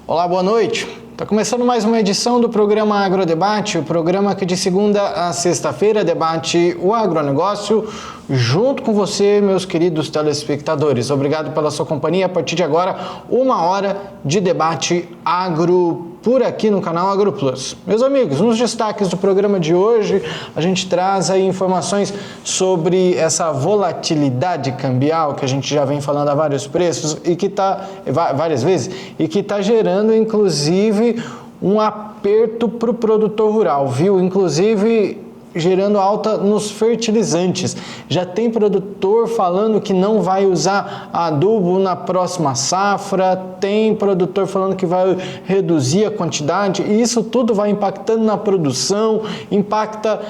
Olá, boa noite. Está começando mais uma edição do programa Agrodebate, o programa que de segunda a sexta-feira debate o agronegócio junto com você, meus queridos telespectadores. Obrigado pela sua companhia. A partir de agora, 1 hora de debate agro por aqui no canal AgroPlus. Meus amigos, nos destaques do programa de hoje, a gente traz aí informações sobre essa volatilidade cambial que a gente já vem falando a vários preços e que está várias vezes e que está gerando inclusive um aperto para o produtor rural, viu? Inclusive gerando alta nos fertilizantes. Já tem produtor falando que não vai usar adubo na próxima safra, tem produtor falando que vai reduzir a quantidade, e isso tudo vai impactando na produção, impacta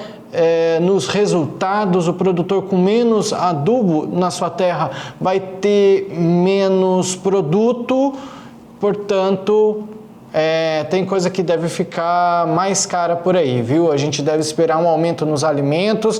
nos resultados. O produtor com menos adubo na sua terra vai ter menos produto, portanto tem coisa que deve ficar mais cara por aí, viu? A gente deve esperar um aumento nos alimentos,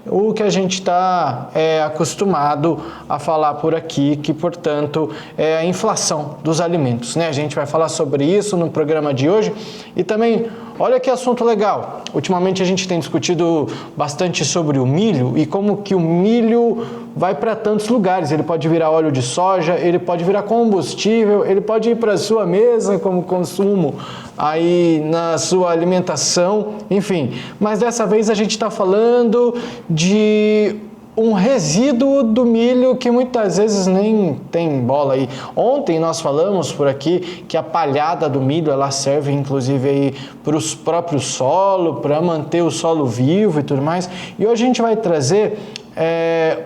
o que a gente está acostumado a falar por aqui, que, portanto, é a inflação dos alimentos, né? A gente vai falar sobre isso no programa de hoje e também, olha que assunto legal, ultimamente a gente tem discutido bastante sobre o milho e como que o milho vai para tantos lugares. Ele pode virar óleo de soja, ele pode virar combustível, ele pode ir para a sua mesa como consumo aí na sua alimentação, enfim. Mas dessa vez a gente está falando de um resíduo do milho que muitas vezes nem tem bola aí. Ontem nós falamos por aqui que a palhada do milho, ela serve inclusive aí para os próprios solos, para manter o solo vivo e tudo mais. E hoje a gente vai trazer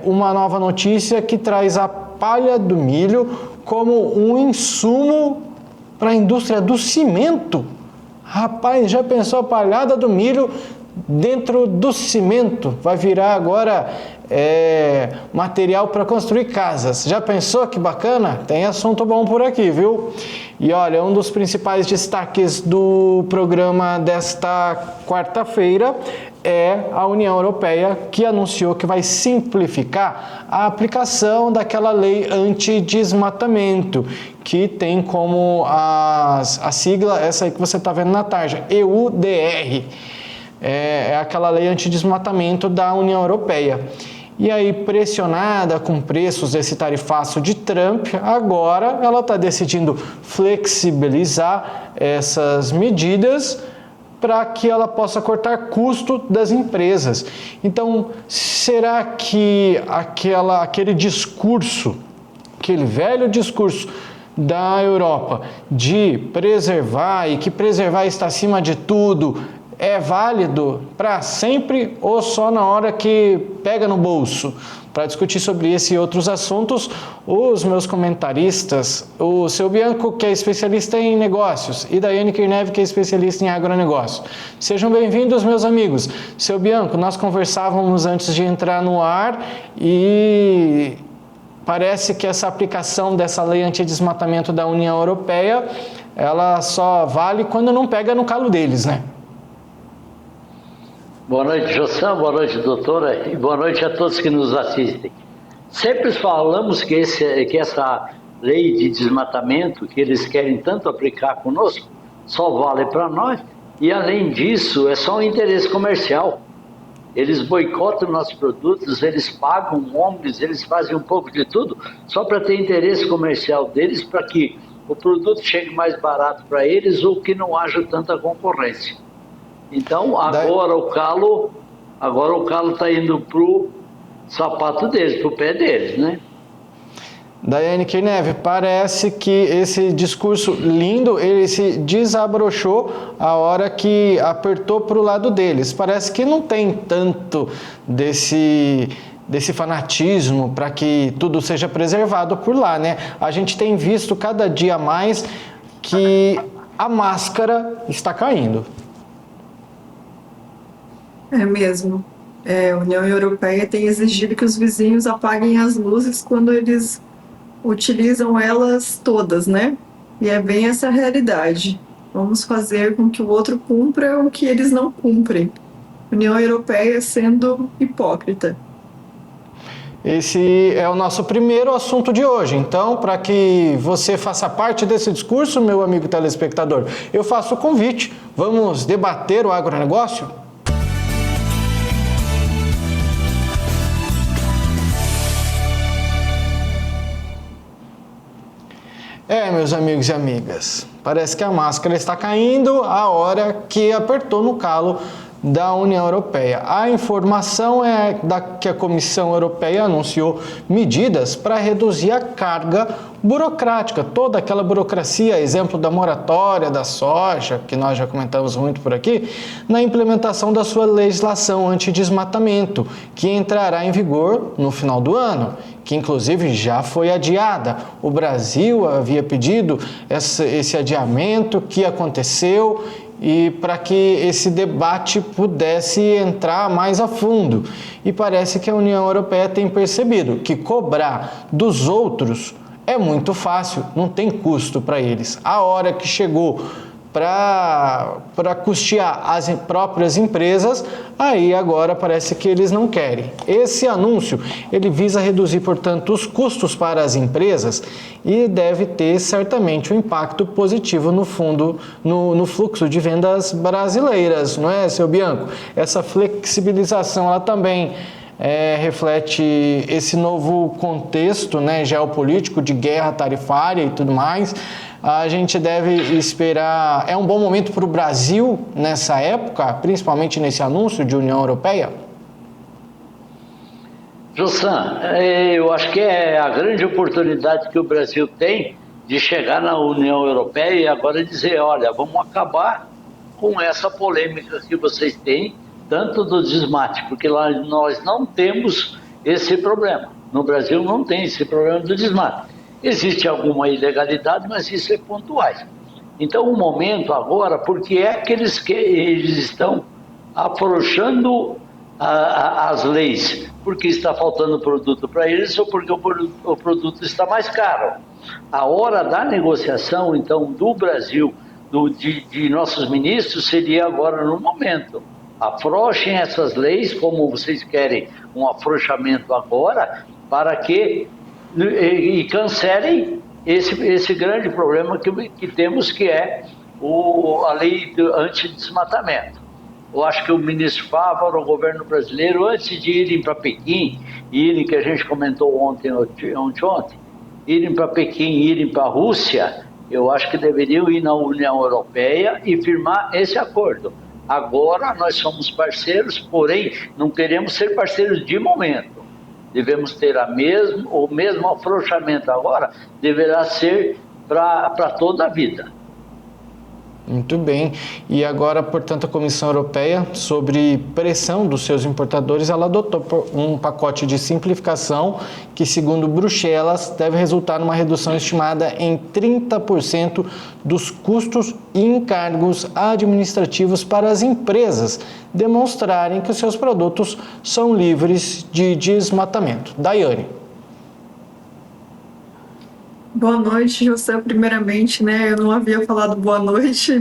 uma nova notícia que traz a palha do milho como um insumo para a indústria do cimento. Rapaz, já pensou a palhada do milho dentro do cimento? Vai virar agora material para construir casas. Já pensou que bacana? Tem assunto bom por aqui, viu? E olha, um dos principais destaques do programa desta quarta-feira é a União Europeia, que anunciou que vai simplificar a aplicação daquela lei antidesmatamento, que tem como a sigla, essa aí que você está vendo na tarja, EUDR. É aquela lei antidesmatamento da União Europeia. E aí, pressionada com preços desse tarifaço de Trump, agora ela está decidindo flexibilizar essas medidas para que ela possa cortar custo das empresas. Então, será que aquele discurso, aquele velho discurso da Europa de preservar e que preservar está acima de tudo, é válido para sempre ou só na hora que pega no bolso? Para discutir sobre esse e outros assuntos, os meus comentaristas, o seu Bianco, que é especialista em negócios, e Daiane Kirnev, que é especialista em agronegócio. Sejam bem-vindos, meus amigos. Seu Bianco, nós conversávamos antes de entrar no ar e parece que essa aplicação dessa lei antidesmatamento da União Europeia, ela só vale quando não pega no calo deles, né? Boa noite, José, boa noite, doutora, e boa noite a todos que nos assistem. Sempre falamos que essa lei de desmatamento que eles querem tanto aplicar conosco só vale para nós, e além disso é só um interesse comercial. Eles boicotam nossos produtos, eles pagam ônibus, eles fazem um pouco de tudo só para ter interesse comercial deles, para que o produto chegue mais barato para eles ou que não haja tanta concorrência. Então, agora o calo está indo para o sapato deles, para o pé deles, né? Daiane Kirnev, parece que esse discurso lindo, ele se desabrochou a hora que apertou para o lado deles. Parece que não tem tanto desse fanatismo para que tudo seja preservado por lá, né? A gente tem visto cada dia mais que a máscara está caindo. É mesmo. A União Europeia tem exigido que os vizinhos apaguem as luzes quando eles utilizam elas todas, né? E é bem essa a realidade. Vamos fazer com que o outro cumpra o que eles não cumprem. União Europeia sendo hipócrita. Esse é o nosso primeiro assunto de hoje. Então, para que você faça parte desse discurso, meu amigo telespectador, eu faço o convite. Vamos debater o agronegócio? Meus amigos e amigas, parece que a máscara está caindo a hora que apertou no calo da União Europeia. A informação é que a Comissão Europeia anunciou medidas para reduzir a carga burocrática, toda aquela burocracia, exemplo da moratória da soja, que nós já comentamos muito por aqui, na implementação da sua legislação antidesmatamento, que entrará em vigor no final do ano, que inclusive já foi adiada. O Brasil havia pedido esse adiamento, que aconteceu, e para que esse debate pudesse entrar mais a fundo. E parece que a União Europeia tem percebido que cobrar dos outros é muito fácil, não tem custo para eles. A hora que chegou para custear as próprias empresas, aí agora parece que eles não querem. Esse anúncio, ele visa reduzir, portanto, os custos para as empresas e deve ter certamente um impacto positivo no fluxo de vendas brasileiras, não é, seu Bianco? Essa flexibilização, ela também reflete esse novo contexto, né, geopolítico de guerra tarifária e tudo mais. A gente deve esperar... É um bom momento para o Brasil nessa época, principalmente nesse anúncio de União Europeia? Jossan, eu acho que é a grande oportunidade que o Brasil tem de chegar na União Europeia e agora dizer, olha, vamos acabar com essa polêmica que vocês têm, tanto do desmate, porque lá nós não temos esse problema. No Brasil não tem esse problema do desmate. Existe alguma ilegalidade, mas isso é pontuais. Então, o momento agora, porque é que eles estão afrouxando as leis? Porque está faltando produto para eles ou porque o produto está mais caro? A hora da negociação, então, do Brasil, de nossos ministros, seria agora no momento. Afrouxem essas leis, como vocês querem um afrouxamento agora, para que e cancelem esse grande problema que temos, que é a lei antidesmatamento. Eu acho que o ministro Fávaro, o governo brasileiro, antes de irem para Pequim, que a gente comentou ontem, irem para Pequim, irem para a Rússia, eu acho que deveriam ir na União Europeia e firmar esse acordo. Agora nós somos parceiros, porém não queremos ser parceiros de momento. Devemos ter o mesmo afrouxamento agora, deverá ser para toda a vida. Muito bem. E agora, portanto, a Comissão Europeia, sob pressão dos seus importadores, ela adotou um pacote de simplificação que, segundo Bruxelas, deve resultar numa redução estimada em 30% dos custos e encargos administrativos para as empresas demonstrarem que os seus produtos são livres de desmatamento. Daiane. Boa noite, José. Primeiramente, né, eu não havia falado boa noite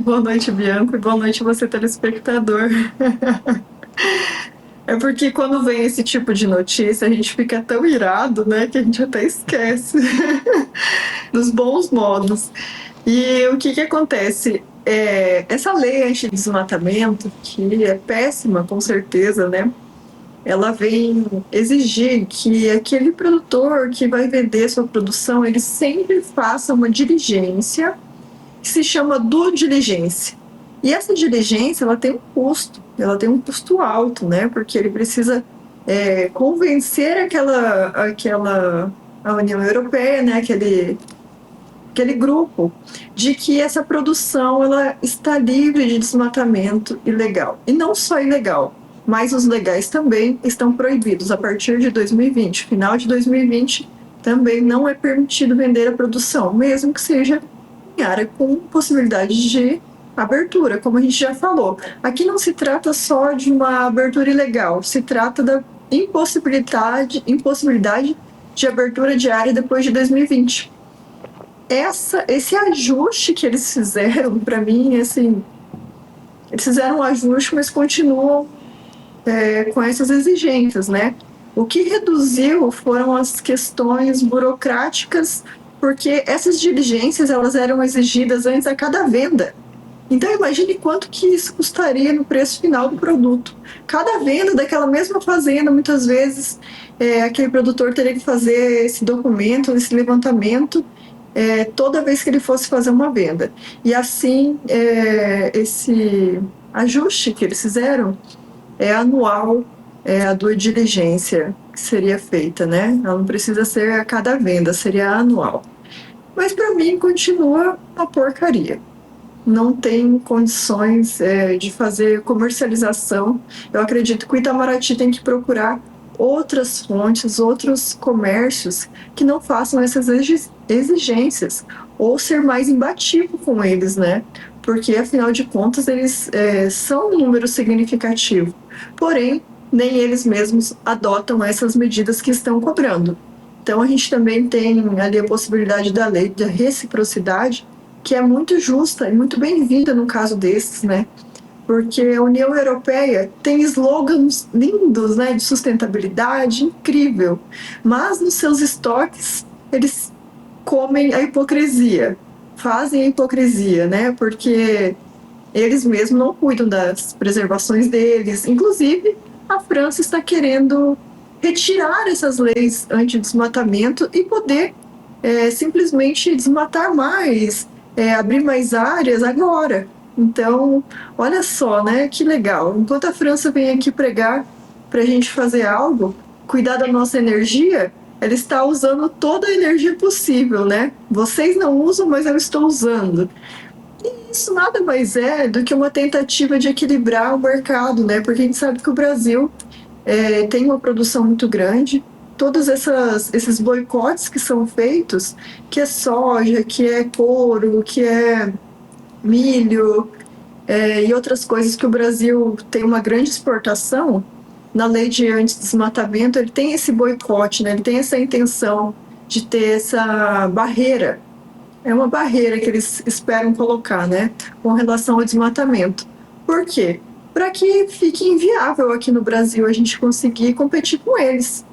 Bianco, e boa noite você, telespectador. É porque quando vem esse tipo de notícia, a gente fica tão irado, né, que a gente até esquece dos bons modos. E o que acontece? Essa lei anti-desmatamento, que é péssima, com certeza, né, ela vem exigir que aquele produtor que vai vender sua produção, ele sempre faça uma diligência que se chama due diligência. E essa diligência, ela tem um custo alto, né? Porque ele precisa convencer a União Europeia, né? Aquele grupo, de que essa produção ela está livre de desmatamento ilegal. E não só ilegal, mas os legais também estão proibidos. A partir de 2020, final de 2020, também não é permitido vender a produção, mesmo que seja em área com possibilidade de abertura, como a gente já falou. Aqui não se trata só de uma abertura ilegal, se trata da impossibilidade de abertura de área depois de 2020. Esse ajuste que eles fizeram, para mim, assim, eles fizeram um ajuste, mas continuam com essas exigências, né? O que reduziu foram as questões burocráticas, porque essas diligências elas eram exigidas antes a cada venda. Então imagine quanto que isso custaria no preço final do produto. Cada venda daquela mesma fazenda, muitas vezes, aquele produtor teria que fazer esse documento, esse levantamento, toda vez que ele fosse fazer uma venda. E assim, esse ajuste que eles fizeram é anual, a due diligência que seria feita, né? Ela não precisa ser a cada venda, seria anual. Mas para mim continua uma porcaria. Não tem condições de fazer comercialização. Eu acredito que o Itamaraty tem que procurar outras fontes, outros comércios que não façam essas exigências, ou ser mais imbatível com eles, né? Porque, afinal de contas, eles são um número significativo. Porém, nem eles mesmos adotam essas medidas que estão cobrando. Então, a gente também tem ali a possibilidade da lei da reciprocidade, que é muito justa e muito bem-vinda no caso desses, né? Porque a União Europeia tem slogans lindos, né, de sustentabilidade, incrível, mas nos seus estoques eles comem a hipocrisia, fazem a hipocrisia, né? Porque eles mesmos não cuidam das preservações deles. Inclusive, a França está querendo retirar essas leis anti-desmatamento e poder simplesmente desmatar mais, abrir mais áreas agora. Então, olha só, né? Que legal. Enquanto a França vem aqui pregar para a gente fazer algo, cuidar da nossa energia, ela está usando toda a energia possível, né? Vocês não usam, mas eu estou usando. E isso nada mais é do que uma tentativa de equilibrar o mercado, né? Porque a gente sabe que o Brasil tem uma produção muito grande. Todos esses boicotes que são feitos, que é soja, que é couro, que é milho e outras coisas que o Brasil tem uma grande exportação, na lei de antidesmatamento ele tem esse boicote, né? Ele tem essa intenção de ter essa barreira. É uma barreira que eles esperam colocar, né? Com relação ao desmatamento. Por quê? Para que fique inviável aqui no Brasil a gente conseguir competir com eles.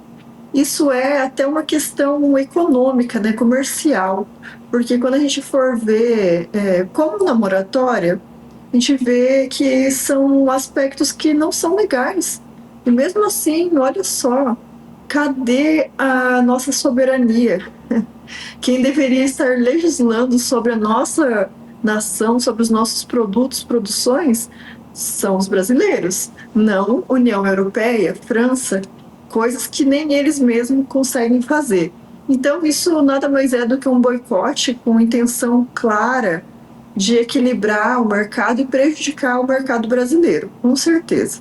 Isso é até uma questão econômica, né, comercial, porque quando a gente for ver como na moratória, a gente vê que são aspectos que não são legais. E mesmo assim, olha só, cadê a nossa soberania? Quem deveria estar legislando sobre a nossa nação, sobre os nossos produtos, produções, são os brasileiros, não União Europeia, França, coisas que nem eles mesmos conseguem fazer. Então, isso nada mais é do que um boicote com intenção clara de equilibrar o mercado e prejudicar o mercado brasileiro, com certeza.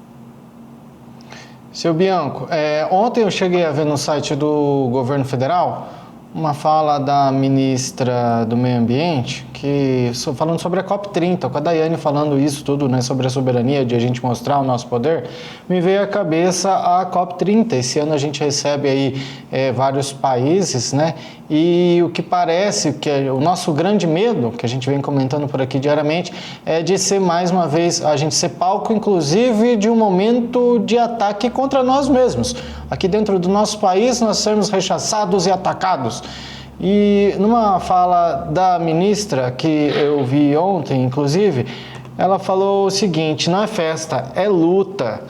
Seu Bianco, ontem eu cheguei a ver no site do governo federal uma fala da ministra do Meio Ambiente, falando sobre a COP30, com a Daiane falando isso tudo, né, sobre a soberania, de a gente mostrar o nosso poder, me veio à cabeça a COP30. Esse ano a gente recebe aí vários países, né, e o que parece que é o nosso grande medo, que a gente vem comentando por aqui diariamente, é de ser mais uma vez, a gente ser palco, inclusive, de um momento de ataque contra nós mesmos. Aqui dentro do nosso país, nós sermos rechaçados e atacados. E numa fala da ministra, que eu vi ontem, inclusive, ela falou o seguinte: não é festa, é luta,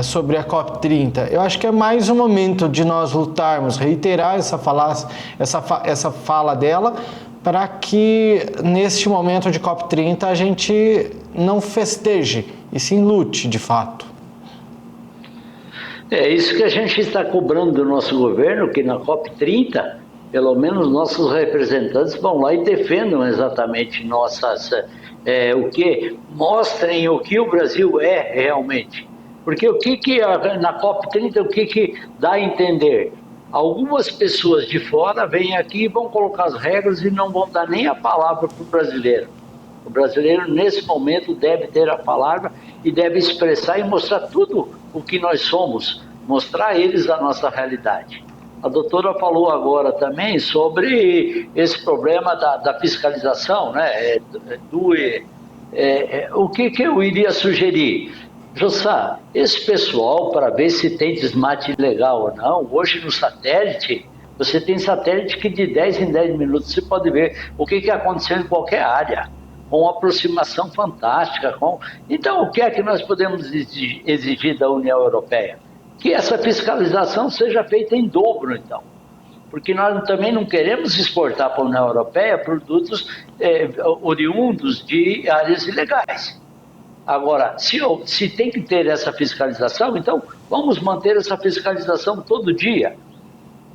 sobre a COP30. Eu acho que é mais um momento de nós lutarmos, reiterar essa fala dela, para que neste momento de COP30 a gente não festeje, e sim lute, de fato. É isso que a gente está cobrando do nosso governo, que na COP30, pelo menos nossos representantes vão lá e defendam exatamente mostrem o que o Brasil é realmente. Porque na COP30, o que dá a entender? Algumas pessoas de fora vêm aqui e vão colocar as regras e não vão dar nem a palavra para o brasileiro. O brasileiro, nesse momento, deve ter a palavra e deve expressar e mostrar tudo o que nós somos, mostrar a eles a nossa realidade. A doutora falou agora também sobre esse problema da fiscalização, né? O que eu iria sugerir? Jussá, esse pessoal, para ver se tem desmate ilegal ou não, hoje no satélite, você tem satélite que de 10 em 10 minutos você pode ver o que aconteceu em qualquer área, com uma aproximação fantástica. Então, o que é que nós podemos exigir da União Europeia? Que essa fiscalização seja feita em dobro, então. Porque nós também não queremos exportar para a União Europeia produtos oriundos de áreas ilegais. Agora, se tem que ter essa fiscalização, então vamos manter essa fiscalização todo dia.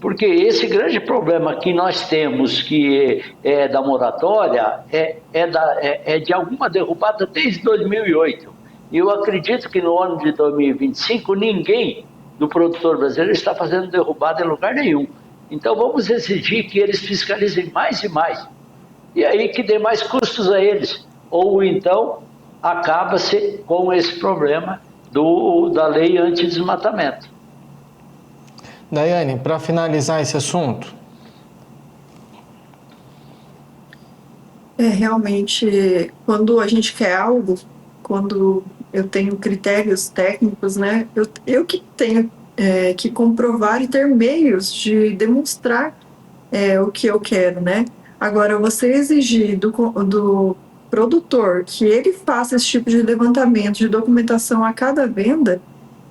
Porque esse grande problema que nós temos, que é da moratória, é de alguma derrubada desde 2008. E eu acredito que no ano de 2025 ninguém do produtor brasileiro está fazendo derrubada em lugar nenhum. Então vamos exigir que eles fiscalizem mais e mais. E aí que dê mais custos a eles. Ou então acaba-se com esse problema da lei anti-desmatamento. Daiane, para finalizar esse assunto. Realmente, quando a gente quer algo, quando eu tenho critérios técnicos, né, eu que tenho que comprovar e ter meios de demonstrar o que eu quero, né? Agora, você exigir do produtor que ele faça esse tipo de levantamento, de documentação a cada venda,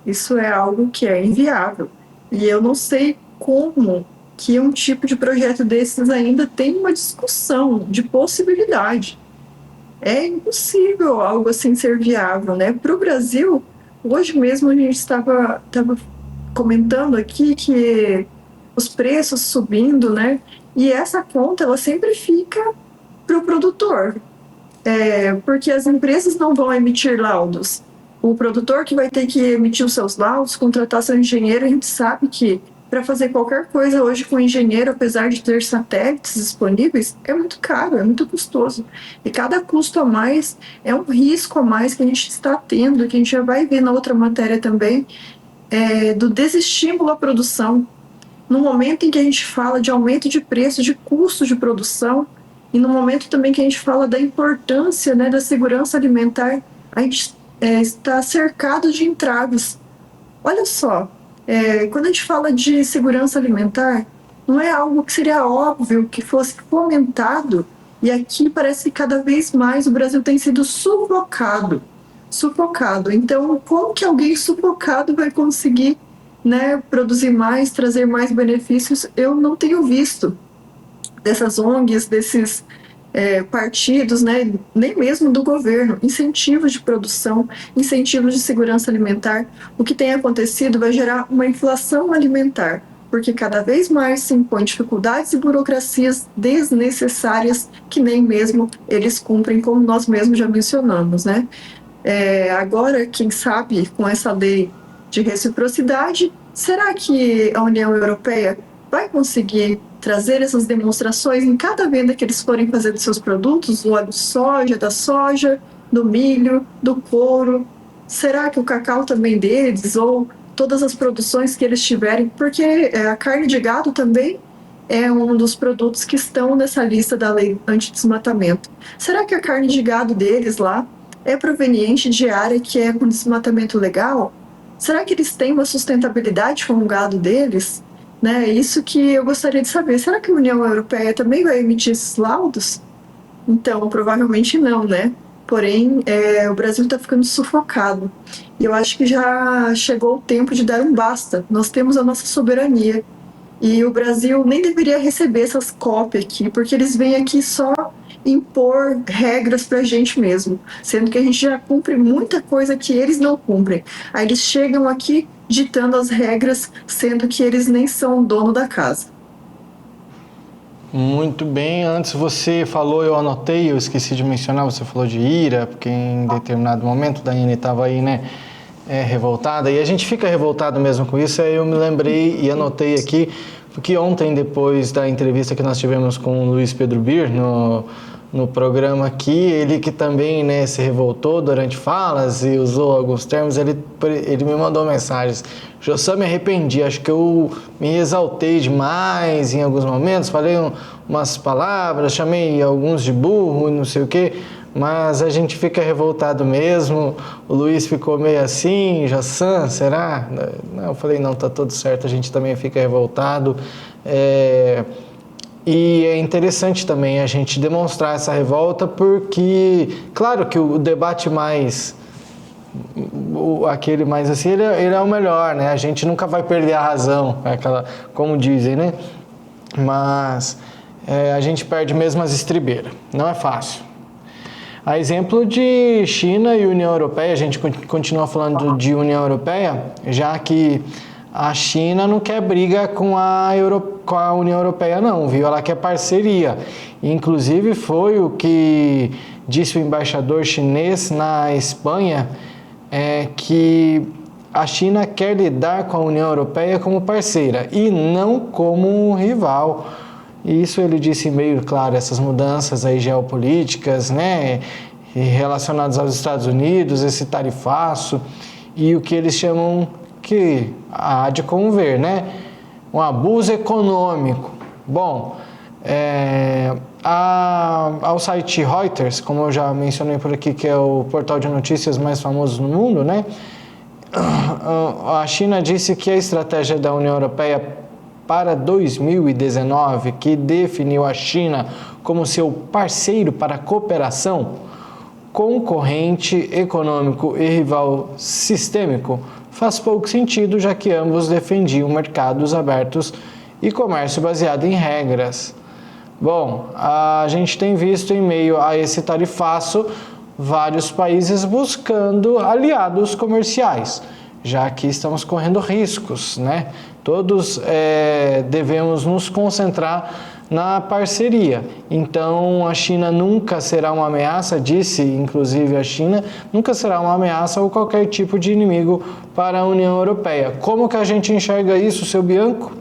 isso é algo que é inviável. E eu não sei como que um tipo de projeto desses ainda tem uma discussão de possibilidade. É impossível algo assim ser viável, né? Para o Brasil, hoje mesmo a gente estava comentando aqui que os preços subindo, né? E essa conta, ela sempre fica para o produtor, porque as empresas não vão emitir laudos. O produtor que vai ter que emitir os seus laudos, contratar seu engenheiro, a gente sabe que para fazer qualquer coisa hoje com o engenheiro, apesar de ter satélites disponíveis, é muito caro, é muito custoso. E cada custo a mais é um risco a mais que a gente está tendo, que a gente já vai ver na outra matéria também, do desestímulo à produção. No momento em que a gente fala de aumento de preço, de custo de produção, e no momento também que a gente fala da importância, né, da segurança alimentar, a gente está cercado de entraves. Olha só, quando a gente fala de segurança alimentar, não é algo que seria óbvio que fosse fomentado, e aqui parece que cada vez mais o Brasil tem sido sufocado. Então, como que alguém sufocado vai conseguir, né, produzir mais, trazer mais benefícios? Eu não tenho visto dessas ONGs, desses partidos, né, nem mesmo do governo, incentivos de produção, incentivos de segurança alimentar. O que tem acontecido vai gerar uma inflação alimentar, porque cada vez mais se impõe dificuldades e burocracias desnecessárias que nem mesmo eles cumprem, como nós mesmos já mencionamos, né? Agora, quem sabe, com essa lei de reciprocidade, será que a União Europeia vai conseguir trazer essas demonstrações em cada venda que eles forem fazer dos seus produtos, do óleo de soja, da soja, do milho, do couro? Será que o cacau também deles, ou todas as produções que eles tiverem? Porque a carne de gado também é um dos produtos que estão nessa lista da lei anti-desmatamento. Será que a carne de gado deles lá é proveniente de área que é com desmatamento legal? Será que eles têm uma sustentabilidade com o gado deles? Né? Isso que eu gostaria de saber. Será que a União Europeia também vai emitir esses laudos? Então, provavelmente não, né? Porém, o Brasil está ficando sufocado. E eu acho que já chegou o tempo de dar um basta. Nós temos a nossa soberania. E o Brasil nem deveria receber essas cópias aqui, porque eles vêm aqui só impor regras para a gente mesmo, sendo que a gente já cumpre muita coisa que eles não cumprem. Aí eles chegam aqui ditando as regras, sendo que eles nem são o dono da casa. Muito bem, antes você falou, eu anotei, eu esqueci de mencionar, você falou de ira, porque em determinado momento a Daiane estava aí, né, revoltada, e a gente fica revoltado mesmo com isso. Aí eu me lembrei e anotei aqui, porque ontem, depois da entrevista que nós tivemos com o Luiz Pedro Bir, no programa aqui, ele que também, né, se revoltou durante falas e usou alguns termos, ele me mandou mensagens. Jossam, me arrependi, acho que eu me exaltei demais em alguns momentos, falei umas palavras, chamei alguns de burro, não sei o quê, mas a gente fica revoltado mesmo. O Luiz ficou meio assim, Jossam, será? Não, eu falei, não, tá tudo certo, a gente também fica revoltado. E é interessante também a gente demonstrar essa revolta, porque, claro que o debate mais, aquele mais assim, ele é o melhor, né? A gente nunca vai perder a razão, como dizem, né? Mas a gente perde mesmo as estribeiras, não é fácil. A exemplo de China e União Europeia, a gente continua falando de União Europeia, já que a China não quer briga com a União Europeia não, viu? Ela quer parceria. Inclusive foi o que disse o embaixador chinês na Espanha, que a China quer lidar com a União Europeia como parceira e não como rival. E isso ele disse meio claro, essas mudanças aí geopolíticas, né, relacionadas aos Estados Unidos, esse tarifaço e o que eles chamam que há de conver, né? Um abuso econômico. Bom, ao site Reuters, como eu já mencionei por aqui, que é o portal de notícias mais famoso no mundo, né? A China disse que a estratégia da União Europeia para 2019, que definiu a China como seu parceiro para cooperação, concorrente econômico e rival sistêmico, faz pouco sentido, já que ambos defendiam mercados abertos e comércio baseado em regras. Bom, a gente tem visto em meio a esse tarifaço vários países buscando aliados comerciais, já que estamos correndo riscos, né? Todos devemos nos concentrar na parceria. Então, a China nunca será uma ameaça, disse inclusive a China, nunca será uma ameaça ou qualquer tipo de inimigo para a União Europeia. Como que a gente enxerga isso, seu Bianco?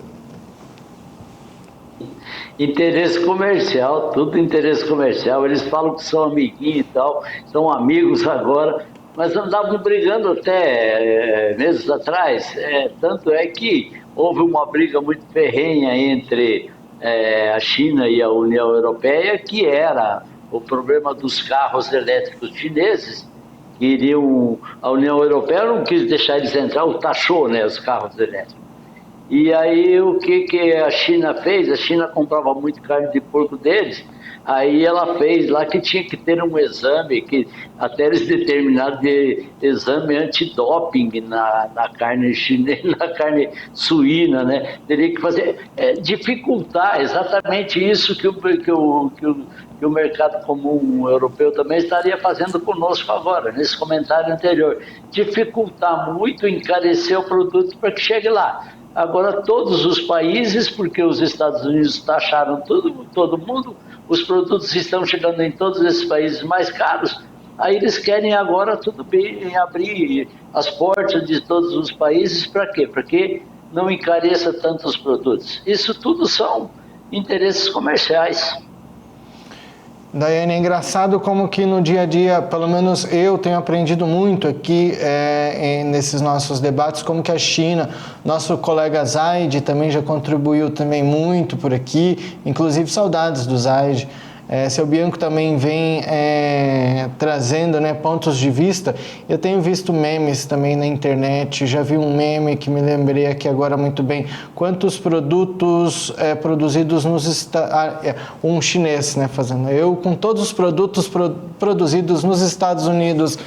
Interesse comercial, tudo interesse comercial. Eles falam que são amiguinhos e tal, são amigos agora, mas andavam brigando até meses atrás. Tanto é que houve uma briga muito ferrenha entre a China e a União Europeia, que era o problema dos carros elétricos chineses, que iriam, a União Europeia não quis deixar eles entrar, taxou, né, os carros elétricos. E aí o que a China fez? A China comprava muito carne de porco deles, aí ela fez lá que tinha que ter um exame, que até eles determinaram de exame antidoping na carne chinesa, na carne suína, né? Teria que fazer, dificultar exatamente isso que o mercado comum europeu também estaria fazendo conosco agora, nesse comentário anterior. Dificultar muito, encarecer o produto para que chegue lá. Agora, todos os países, porque os Estados Unidos taxaram todo mundo, os produtos estão chegando em todos esses países mais caros, aí eles querem agora tudo bem abrir as portas de todos os países, para quê? Para que não encareça tanto os produtos. Isso tudo são interesses comerciais. Daiane, é engraçado como que no dia a dia, pelo menos eu tenho aprendido muito aqui nesses nossos debates, como que a China, nosso colega Zaid também já contribuiu também muito por aqui, inclusive saudades do Zaid. Seu Bianco também vem trazendo, né, pontos de vista. Eu tenho visto memes também na internet, já vi um meme que me lembrei aqui agora muito bem. Quantos produtos produzidos um chinês, né, fazendo. Eu com todos os produtos produzidos nos Estados Unidos,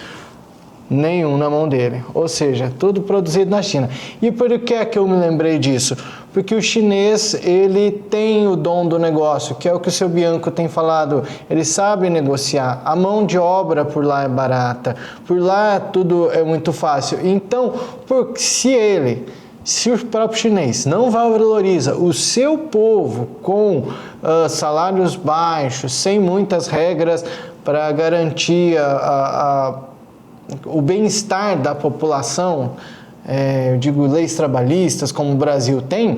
nenhum na mão dele, ou seja, tudo produzido na China. E por que é que eu me lembrei disso? Porque o chinês, ele tem o dom do negócio, que é o que o seu Bianco tem falado, ele sabe negociar, a mão de obra por lá é barata, por lá tudo é muito fácil. Então, se o próprio chinês não valoriza o seu povo com salários baixos, sem muitas regras para garantir o bem-estar da população, eu digo leis trabalhistas, como o Brasil tem,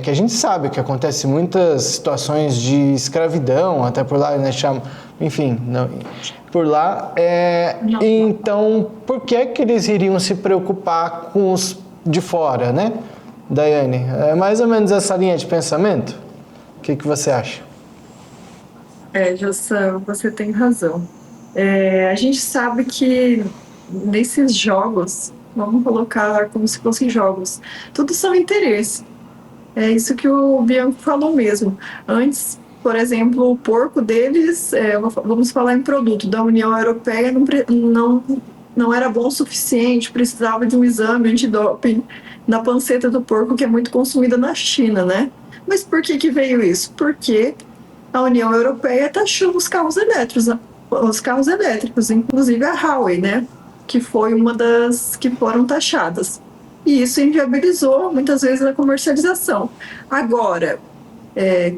que a gente sabe que acontece muitas situações de escravidão, até por lá, né, enfim, não, por lá. Então, por que eles iriam se preocupar com os de fora, né, Daiane? É mais ou menos essa linha de pensamento? O que você acha? Jossa, você tem razão. A gente sabe que nesses jogos, vamos colocar como se fossem jogos, tudo são interesse. É isso que o Bianco falou mesmo. Antes, por exemplo, o porco deles, vamos falar em produto da União Europeia, não era bom o suficiente, precisava de um exame antidoping na panceta do porco, que é muito consumida na China, né? Mas por que veio isso? Porque a União Europeia taxou os carros elétricos, inclusive a Huawei, né? Que foi uma das que foram taxadas. E isso inviabilizou muitas vezes a comercialização. Agora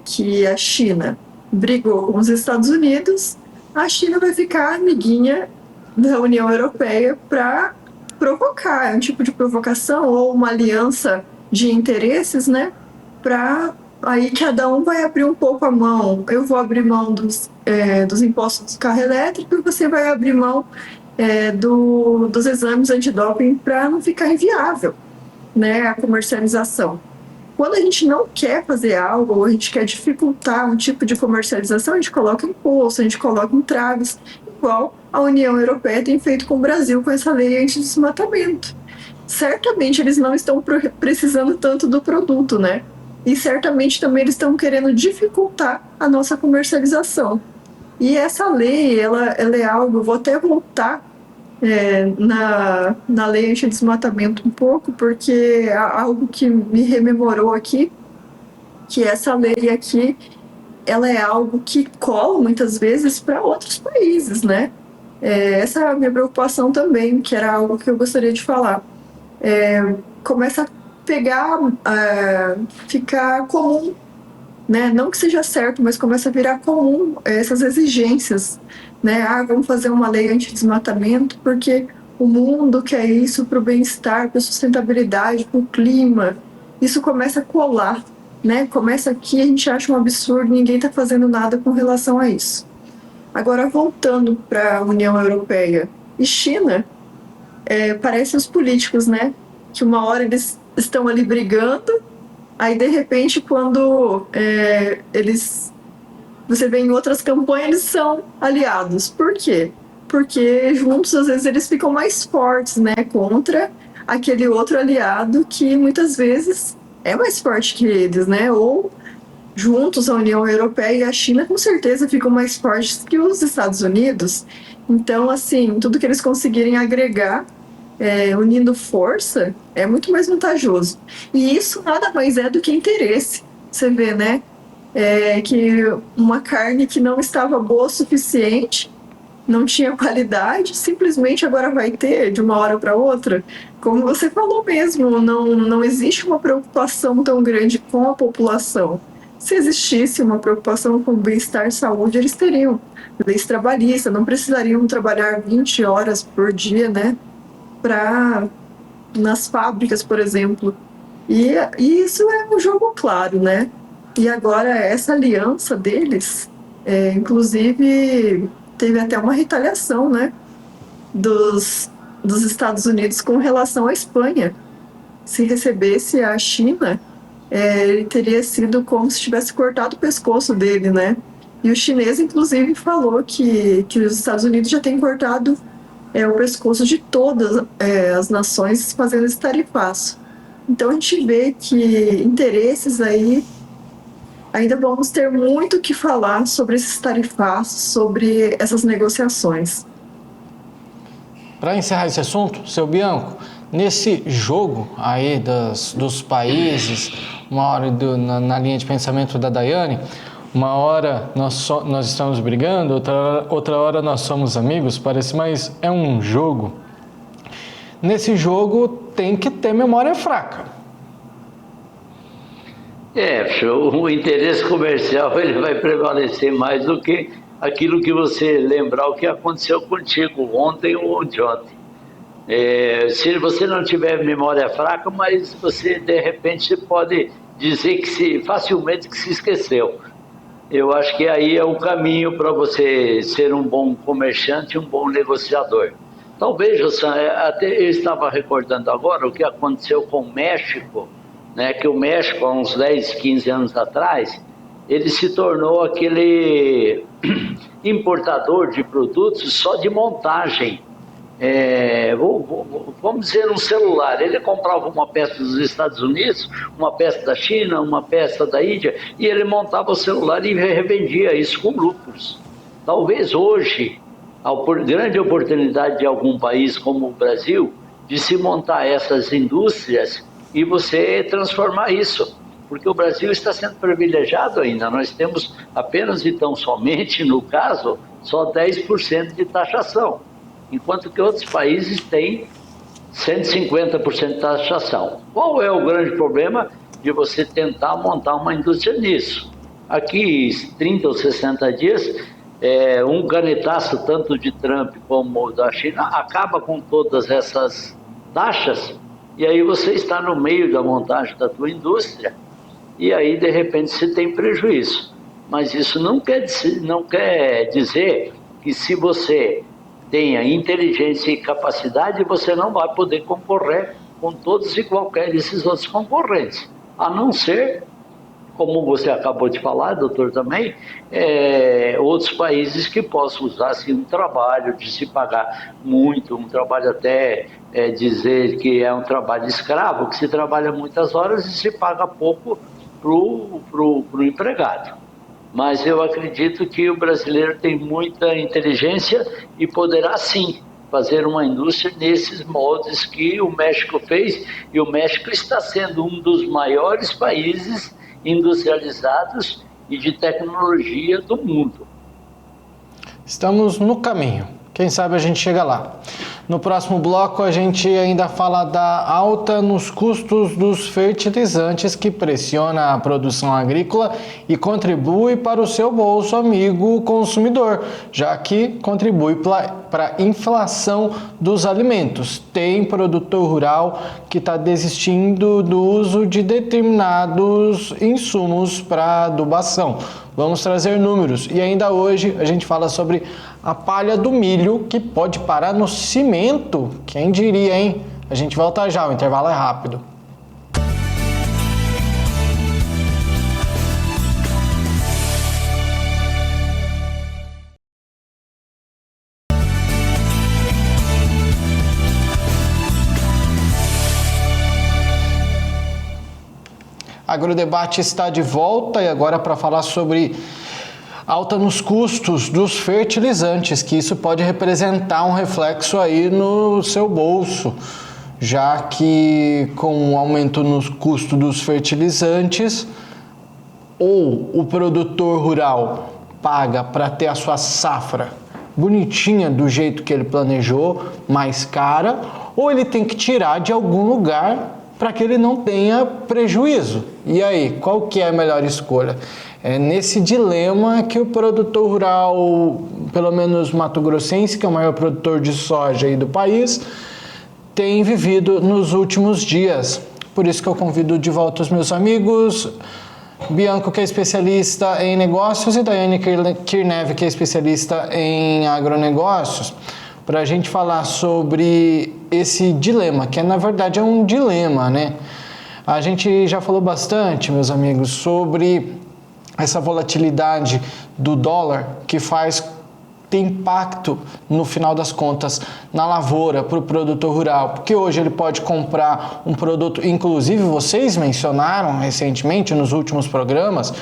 que a China brigou com os Estados Unidos, a China vai ficar amiguinha da União Europeia para provocar, um tipo de provocação ou uma aliança de interesses, né? Para aí cada um vai abrir um pouco a mão. Eu vou abrir mão dos impostos do carro elétrico e você vai abrir mão dos exames antidoping para não ficar inviável, né, a comercialização. Quando a gente não quer fazer algo, ou a gente quer dificultar um tipo de comercialização, a gente coloca imposto, a gente coloca entraves, igual a União Europeia tem feito com o Brasil com essa lei anti-desmatamento. Certamente eles não estão precisando tanto do produto, né? E certamente também eles estão querendo dificultar a nossa comercialização. E essa lei, ela é algo, vou até voltar na lei anti-desmatamento um pouco, porque há algo que me rememorou aqui, que essa lei aqui, ela é algo que cola muitas vezes para outros países, né? Essa é a minha preocupação também, que era algo que eu gostaria de falar. Começa a pegar, ficar comum, né? Não que seja certo, mas começa a virar comum essas exigências, né? Vamos fazer uma lei anti-desmatamento porque o mundo quer isso para o bem-estar, para a sustentabilidade, para o clima. Isso começa a colar, né? Começa aqui, a gente acha um absurdo, ninguém está fazendo nada com relação a isso. Agora, voltando para a União Europeia e China, parece os políticos, né? Que uma hora eles estão ali brigando, aí de repente quando você vê em outras campanhas, eles são aliados. Por quê? Porque juntos às vezes eles ficam mais fortes, né? Contra aquele outro aliado que muitas vezes é mais forte que eles, né? Ou juntos a União Europeia e a China com certeza ficam mais fortes que os Estados Unidos. Então, assim, tudo que eles conseguirem agregar unindo força, é muito mais vantajoso. E isso nada mais é do que interesse. Você vê, né? Que uma carne que não estava boa o suficiente, não tinha qualidade, simplesmente agora vai ter de uma hora para outra. Como você falou mesmo, não existe uma preocupação tão grande com a população. Se existisse uma preocupação com o bem-estar e saúde, eles teriam leis trabalhistas, não precisariam trabalhar 20 horas por dia, né? Nas fábricas, por exemplo. E isso é um jogo claro, né? E agora essa aliança deles, inclusive teve até uma retaliação, né? Dos Estados Unidos com relação à Espanha. Se recebesse a China, ele teria sido como se tivesse cortado o pescoço dele, né? E o chinês, inclusive, falou que os Estados Unidos já têm cortado o pescoço de todas as nações fazendo esse tarifaço. Então a gente vê que interesses aí, ainda vamos ter muito o que falar sobre esses tarifaços, sobre essas negociações. Para encerrar esse assunto, seu Bianco, nesse jogo aí dos países, uma hora na linha de pensamento da Daiane, uma hora nós estamos brigando, outra hora nós somos amigos, parece, mas é um jogo. Nesse jogo tem que ter memória fraca. O interesse comercial ele vai prevalecer mais do que aquilo que você lembrar o que aconteceu contigo ontem ou de ontem. Se você não tiver memória fraca, mas você de repente pode dizer que facilmente que se esqueceu. Eu acho que aí é o caminho para você ser um bom comerciante e um bom negociador. Talvez, até eu estava recordando agora o que aconteceu com o México, né, que o México, há uns 10, 15 anos atrás, ele se tornou aquele importador de produtos só de montagem. Vamos dizer, um celular. Ele comprava uma peça dos Estados Unidos, uma peça da China, uma peça da Índia, e ele montava o celular e revendia isso com lucros. Talvez hoje, a grande oportunidade de algum país como o Brasil, de se montar essas indústrias e você transformar isso. Porque o Brasil está sendo privilegiado ainda. Nós temos apenas e tão somente, no caso, só 10% de taxação, enquanto que outros países têm 150% de taxação. Qual é o grande problema de você tentar montar uma indústria nisso? Aqui, 30 ou 60 dias, um canetaço tanto de Trump como da China acaba com todas essas taxas, e aí você está no meio da montagem da tua indústria, e aí de repente você tem prejuízo. Mas isso não quer dizer que se você tenha inteligência e capacidade, você não vai poder concorrer com todos e qualquer desses outros concorrentes, a não ser, como você acabou de falar, doutor, também, outros países que possam usar assim, um trabalho de se pagar muito, um trabalho até dizer que é um trabalho escravo, que se trabalha muitas horas e se paga pouco para o empregado. Mas eu acredito que o brasileiro tem muita inteligência e poderá sim fazer uma indústria nesses moldes que o México fez, e o México está sendo um dos maiores países industrializados e de tecnologia do mundo. Estamos no caminho. Quem sabe a gente chega lá. No próximo bloco a gente ainda fala da alta nos custos dos fertilizantes que pressiona a produção agrícola e contribui para o seu bolso, amigo consumidor, já que contribui para a inflação dos alimentos. Tem produtor rural que está desistindo do uso de determinados insumos para adubação. Vamos trazer números, e ainda hoje a gente fala sobre a palha do milho que pode parar no cimento. Quem diria, hein? A gente volta já, o intervalo é rápido. Agrodebate está de volta, e agora para falar sobre alta nos custos dos fertilizantes, que isso pode representar um reflexo aí no seu bolso, já que com o aumento no custo dos fertilizantes, ou o produtor rural paga para ter a sua safra bonitinha do jeito que ele planejou, mais cara, ou ele tem que tirar de algum lugar para que ele não tenha prejuízo. E aí, qual que é a melhor escolha? É nesse dilema que o produtor rural, pelo menos mato-grossense, que é o maior produtor de soja aí do país, tem vivido nos últimos dias. Por isso que eu convido de volta os meus amigos, Bianco, que é especialista em negócios, e Daiane Kirnev, que é especialista em agronegócios, para a gente falar sobre esse dilema, que na verdade é um dilema, né? A gente já falou bastante, meus amigos, sobre essa volatilidade do dólar que tem impacto, no final das contas, na lavoura, para o produtor rural, porque hoje ele pode comprar um produto, inclusive vocês mencionaram recentemente nos últimos programas,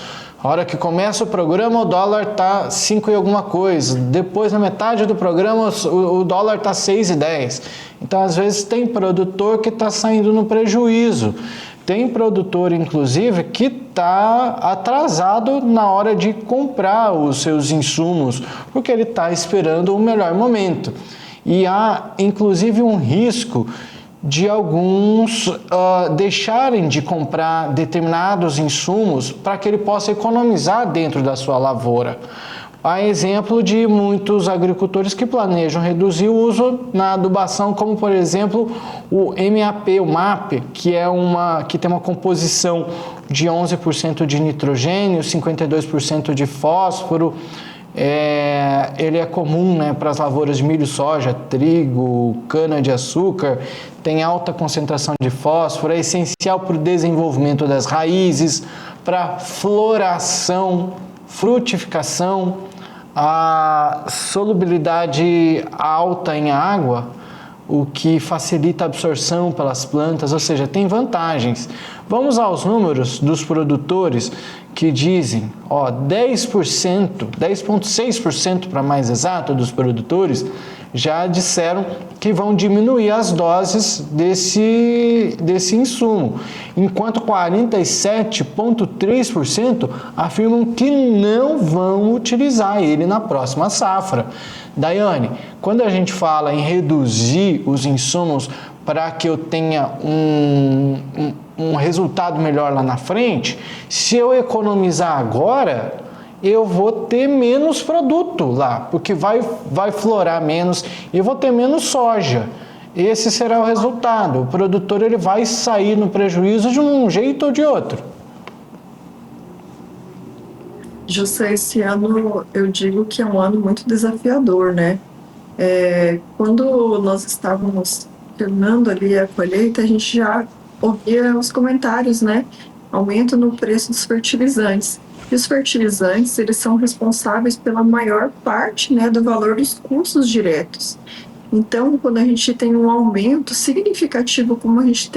a hora que começa o programa o dólar está 5 e alguma coisa, depois na metade do programa o dólar está 6,10. Então às vezes tem produtor que está saindo no prejuízo, tem produtor inclusive que está atrasado na hora de comprar os seus insumos, porque ele está esperando o melhor momento. E há inclusive um risco de alguns deixarem de comprar determinados insumos para que ele possa economizar dentro da sua lavoura. Há exemplo de muitos agricultores que planejam reduzir o uso na adubação, como por exemplo o MAP, que tem uma composição de 11% de nitrogênio, 52% de fósforo. Ele é comum, né, para as lavouras de milho, soja, trigo, cana-de-açúcar, tem alta concentração de fósforo, é essencial para o desenvolvimento das raízes, para floração, frutificação, a solubilidade alta em água, o que facilita a absorção pelas plantas, ou seja, tem vantagens. Vamos aos números dos produtores que dizem, 10,6% para mais exato dos produtores já disseram que vão diminuir as doses desse insumo, enquanto 47,3% afirmam que não vão utilizar ele na próxima safra. Daiane, quando a gente fala em reduzir os insumos para que eu tenha um resultado melhor lá na frente, se eu economizar agora, eu vou ter menos produto lá, porque vai florar menos e eu vou ter menos soja. Esse será o resultado. O produtor ele vai sair no prejuízo de um jeito ou de outro. José, esse ano eu digo que é um ano muito desafiador, né? Quando nós estávamos terminando ali a colheita, a gente já ouvia os comentários, né? Aumento no preço dos fertilizantes. E os fertilizantes, eles são responsáveis pela maior parte, né, do valor dos custos diretos. Então, quando a gente tem um aumento significativo como a gente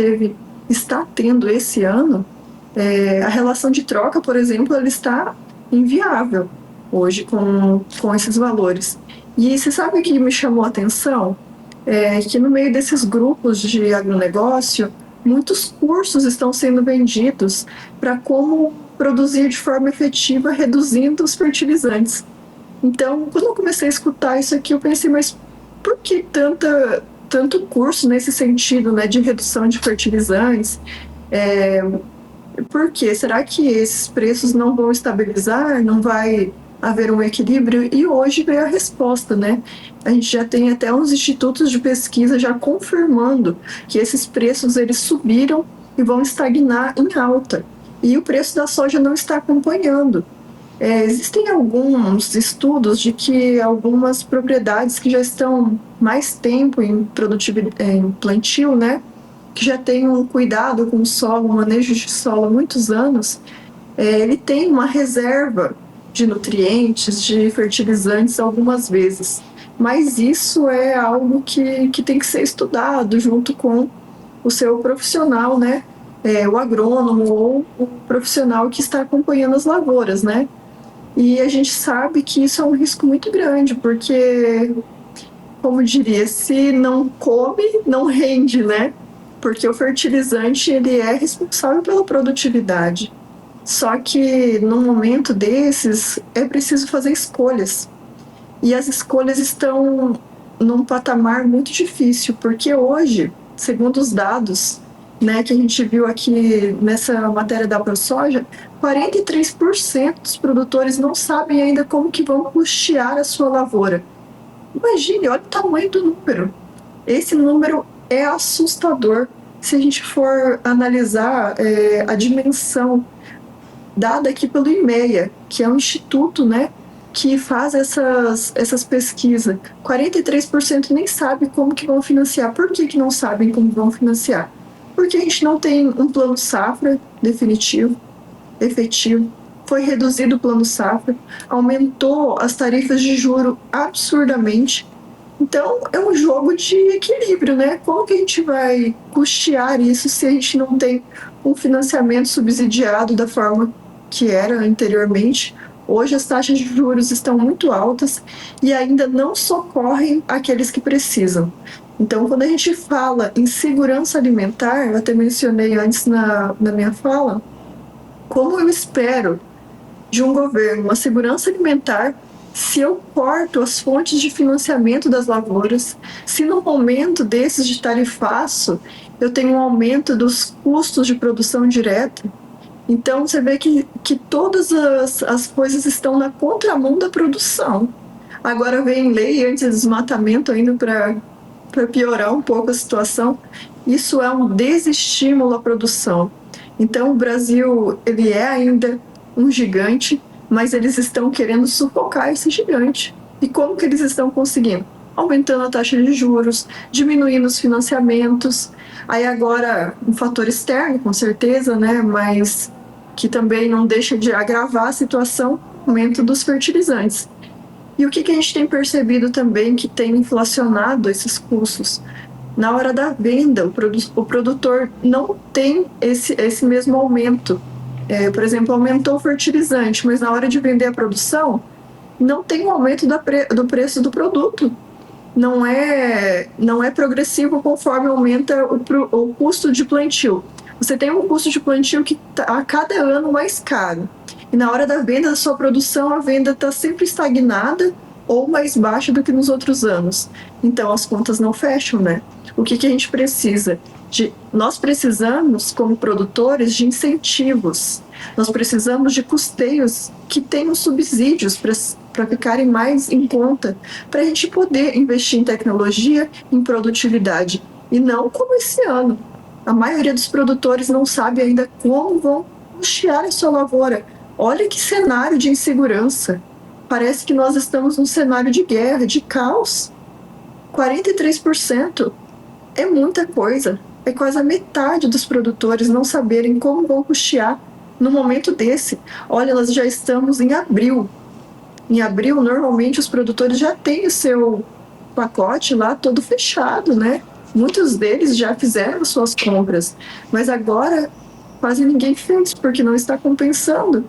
está tendo esse ano, a relação de troca, por exemplo, ela está inviável hoje com esses valores. E você sabe o que me chamou a atenção? Que no meio desses grupos de agronegócio, muitos cursos estão sendo vendidos para como produzir de forma efetiva, reduzindo os fertilizantes. Então, quando eu comecei a escutar isso aqui, eu pensei, mas por que tanto curso nesse sentido, né, de redução de fertilizantes? Por quê? Será que esses preços não vão estabilizar? Não vai haver um equilíbrio? E hoje veio a resposta, né? A gente já tem até uns institutos de pesquisa já confirmando que esses preços eles subiram e vão estagnar em alta. E o preço da soja não está acompanhando. Existem alguns estudos de que algumas propriedades que já estão mais tempo em plantio, né, que já têm um cuidado com o solo, um manejo de solo há muitos anos, ele tem uma reserva de nutrientes, de fertilizantes algumas vezes. Mas isso é algo que tem que ser estudado junto com o seu profissional, né? O agrônomo ou o profissional que está acompanhando as lavouras, né? E a gente sabe que isso é um risco muito grande, porque, como diria, se não come, não rende, né? Porque o fertilizante, ele é responsável pela produtividade. Só que, num momento desses, é preciso fazer escolhas. E as escolhas estão num patamar muito difícil, porque hoje, segundo os dados, né, que a gente viu aqui nessa matéria da ProSoja, 43% dos produtores não sabem ainda como que vão custear a sua lavoura. Imagine, olha o tamanho do número. Esse número é assustador se a gente for analisar a dimensão dada aqui pelo IMEA, que é um instituto, né, que faz essas pesquisas. 43% nem sabe como que vão financiar. Por que não sabem como vão financiar? Porque a gente não tem um plano safra definitivo, efetivo. Foi reduzido o plano safra, aumentou as tarifas de juro absurdamente. Então, é um jogo de equilíbrio, né? Como que a gente vai custear isso se a gente não tem um financiamento subsidiado da forma que era anteriormente? Hoje as taxas de juros estão muito altas e ainda não socorrem aqueles que precisam. Então, quando a gente fala em segurança alimentar, eu até mencionei antes na minha fala, como eu espero de um governo uma segurança alimentar se eu corto as fontes de financiamento das lavouras, se no momento desses de tarifaço eu tenho um aumento dos custos de produção direta. Então, você vê que todas as coisas estão na contramão da produção. Agora vem lei anti-desmatamento ainda para piorar um pouco a situação. Isso é um desestímulo à produção. Então, o Brasil, ele é ainda um gigante, mas eles estão querendo sufocar esse gigante. E como que eles estão conseguindo? Aumentando a taxa de juros, diminuindo os financiamentos. Aí agora, um fator externo, com certeza, né? Mas que também não deixa de agravar a situação, aumento dos fertilizantes. E o que a gente tem percebido também que tem inflacionado esses custos? Na hora da venda, o produtor não tem esse mesmo aumento. Por exemplo, aumentou o fertilizante, mas na hora de vender a produção, não tem um aumento do preço do produto. Não é progressivo conforme aumenta o custo de plantio. Você tem um custo de plantio que está a cada ano mais caro. E na hora da venda da sua produção, a venda está sempre estagnada ou mais baixa do que nos outros anos. Então, as contas não fecham, né? O que a gente precisa? Nós precisamos, como produtores, de incentivos. Nós precisamos de custeios que tenham subsídios para ficarem mais em conta, para a gente poder investir em tecnologia, em produtividade. E não como esse ano. A maioria dos produtores não sabe ainda como vão custear a sua lavoura. Olha que cenário de insegurança. Parece que nós estamos num cenário de guerra, de caos. 43% é muita coisa. É quase a metade dos produtores não saberem como vão custear no momento desse. Olha, nós já estamos em abril. Em abril, normalmente, os produtores já têm o seu pacote lá todo fechado, né? Muitos deles já fizeram suas compras, mas agora quase ninguém fez, porque não está compensando.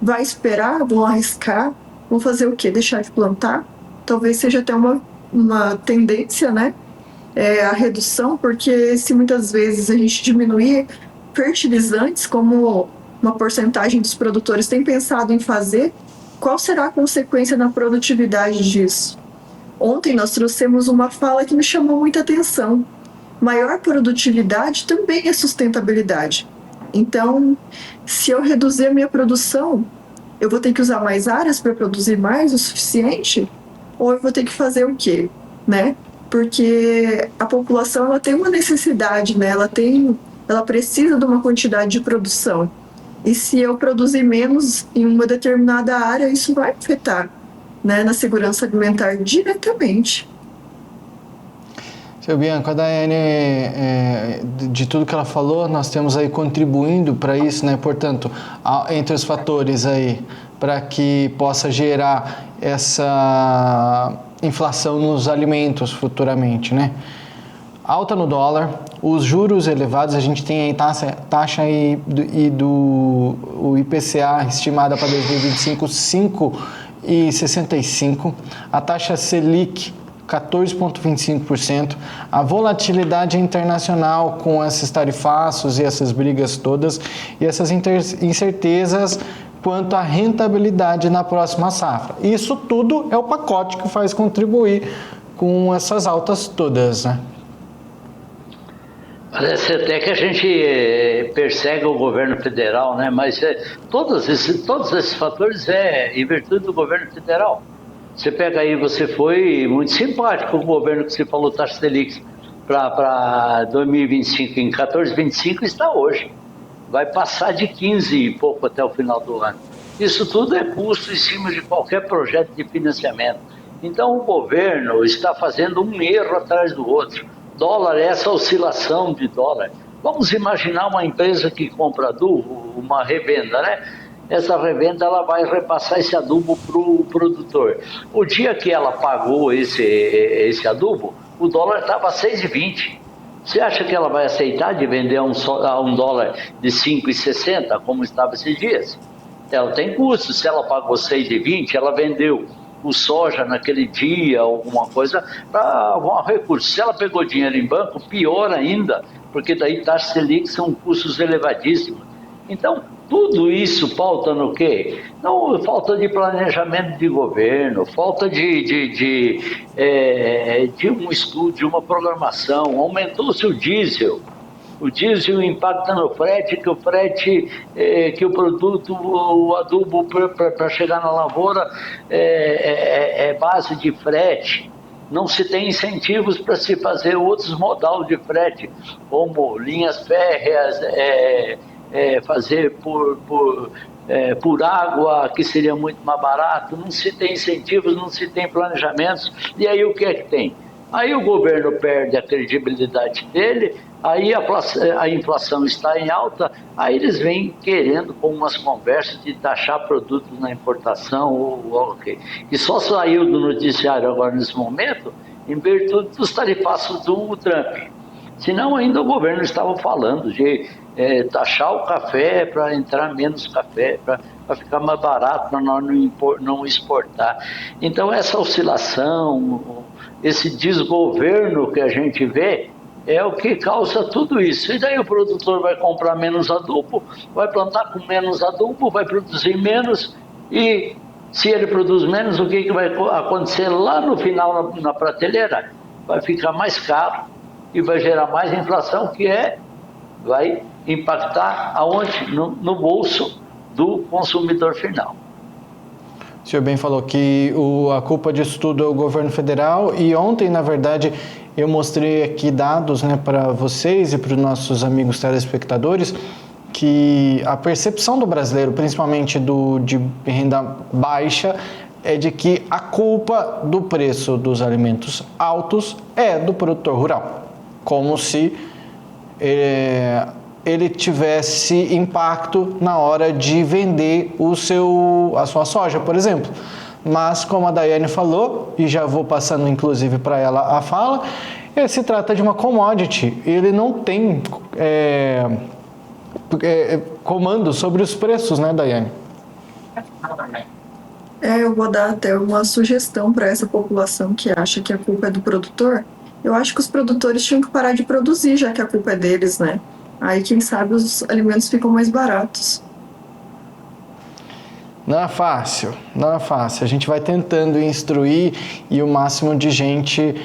Vai esperar, vão arriscar, vão fazer o quê? Deixar de plantar? Talvez seja até uma tendência, né? A redução, porque se muitas vezes a gente diminuir fertilizantes, como uma porcentagem dos produtores tem pensado em fazer, qual será a consequência na produtividade disso? Ontem nós trouxemos uma fala que me chamou muita atenção. Maior produtividade também é sustentabilidade. Então, se eu reduzir a minha produção, eu vou ter que usar mais áreas para produzir mais o suficiente? Ou eu vou ter que fazer o quê? Né? Porque a população ela tem uma necessidade, né? Ela precisa de uma quantidade de produção. E se eu produzir menos em uma determinada área, isso vai afetar, né, na segurança alimentar diretamente. Seu Bianco, a Daiane, de tudo que ela falou, nós temos aí contribuindo para isso, né? Portanto, entre os fatores aí, para que possa gerar essa inflação nos alimentos futuramente, né? Alta no dólar, os juros elevados, a gente tem aí taxa do IPCA estimada para 2025, 5,65%, a taxa Selic 14,25%, a volatilidade internacional com esses tarifaços e essas brigas todas e essas incertezas quanto à rentabilidade na próxima safra. Isso tudo é o pacote que faz contribuir com essas altas todas, né? Parece até que a gente persegue o governo federal, né? Mas todos esses fatores em virtude do governo federal. Você pega aí, você foi muito simpático com o governo que você falou, taxa Selic para 2025, em 14,25 está hoje. Vai passar de 15 e pouco até o final do ano. Isso tudo é custo em cima de qualquer projeto de financiamento. Então o governo está fazendo um erro atrás do outro. Dólar, essa oscilação de dólar. Vamos imaginar uma empresa que compra adubo, uma revenda, né? Essa revenda ela vai repassar esse adubo para o produtor. O dia que ela pagou esse adubo, o dólar estava a 6,20. Você acha que ela vai aceitar de vender a um dólar de 5,60, como estava esses dias? Ela tem custo. Se ela pagou 6,20, ela vendeu o soja naquele dia, alguma coisa, para algum recurso. Se ela pegou dinheiro em banco, pior ainda, porque daí taxa Selic são custos elevadíssimos. Então, tudo isso falta no quê? Não, falta de planejamento de governo, falta de um estudo, de uma programação. Aumentou-se o diesel. o diesel impacta no frete, que o frete, que o produto, o adubo para chegar na lavoura é base de frete. Não se tem incentivos para se fazer outros modal de frete, como linhas férreas, fazer por água, que seria muito mais barato. Não se tem incentivos, não se tem planejamentos. E aí o que é que tem? Aí o governo perde a credibilidade dele, aí a inflação está em alta, aí eles vêm querendo com umas conversas de taxar produtos na importação, que só saiu do noticiário agora nesse momento, em virtude dos tarifaços do Trump. Senão ainda o governo estava falando de taxar o café para entrar menos café, para ficar mais barato, para nós não exportar. Então essa oscilação, esse desgoverno que a gente vê, é o que causa tudo isso. E daí o produtor vai comprar menos adubo, vai plantar com menos adubo, vai produzir menos, e se ele produz menos, o que vai acontecer lá no final na prateleira? Vai ficar mais caro e vai gerar mais inflação, que vai impactar aonde? No bolso do consumidor final. O senhor bem falou que a culpa disso tudo é o governo federal, e ontem, na verdade, eu mostrei aqui dados, né, para vocês e para os nossos amigos telespectadores, que a percepção do brasileiro, principalmente de renda baixa, é de que a culpa do preço dos alimentos altos é do produtor rural, como se ele tivesse impacto na hora de vender a sua soja, por exemplo. Mas, como a Daiane falou, e já vou passando inclusive para ela a fala, se trata de uma commodity, ele não tem comando sobre os preços, né, Daiane? Eu vou dar até uma sugestão para essa população que acha que a culpa é do produtor. Eu acho que os produtores tinham que parar de produzir, já que a culpa é deles, né? Aí, quem sabe, os alimentos ficam mais baratos. Não é fácil, não é fácil. A gente vai tentando instruir e o máximo de gente,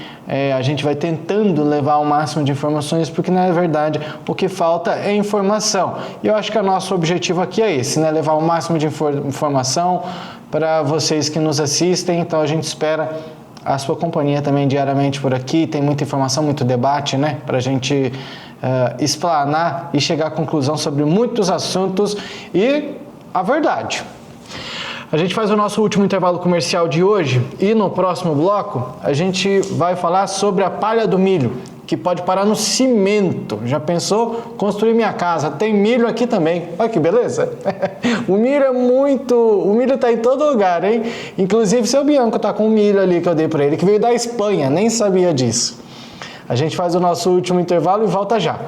a gente vai tentando levar o máximo de informações, porque na verdade o que falta é informação. E eu acho que o nosso objetivo aqui é esse, né? Levar o máximo de informação para vocês que nos assistem. Então a gente espera a sua companhia também diariamente por aqui. Tem muita informação, muito debate, né? Para a gente explanar e chegar à conclusão sobre muitos assuntos e a verdade. A gente faz o nosso último intervalo comercial de hoje e no próximo bloco a gente vai falar sobre a palha do milho, que pode parar no cimento. Já pensou? Construir minha casa. Tem milho aqui também. Olha que beleza. O milho está em todo lugar, hein? Inclusive seu Bianco está com o milho ali que eu dei para ele, que veio da Espanha, nem sabia disso. A gente faz o nosso último intervalo e volta já.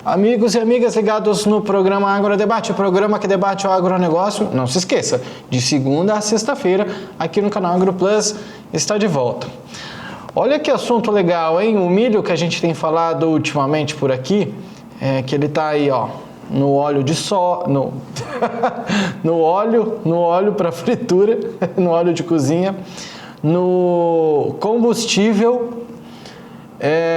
Amigos e amigas ligados no programa Agrodebate, o programa que debate o agronegócio, não se esqueça, de segunda a sexta-feira, aqui no canal AgroPlus, está de volta. Olha que assunto legal, hein? O milho que a gente tem falado ultimamente por aqui, que ele está aí, ó, no óleo de soja, no óleo para fritura, no óleo de cozinha, no combustível.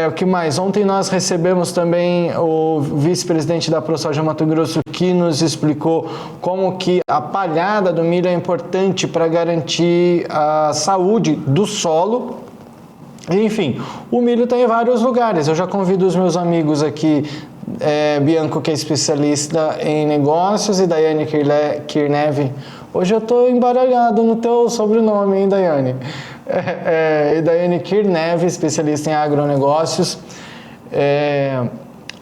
O que mais? Ontem nós recebemos também o vice-presidente da ProSoja Mato Grosso, que nos explicou como que a palhada do milho é importante para garantir a saúde do solo. Enfim, o milho está em vários lugares. Eu já convido os meus amigos aqui, Bianco, que é especialista em negócios, e Daiane Kirnev. Hoje eu estou embaralhado no teu sobrenome, hein, Daiane? E Daiane Kirnev, especialista em agronegócios.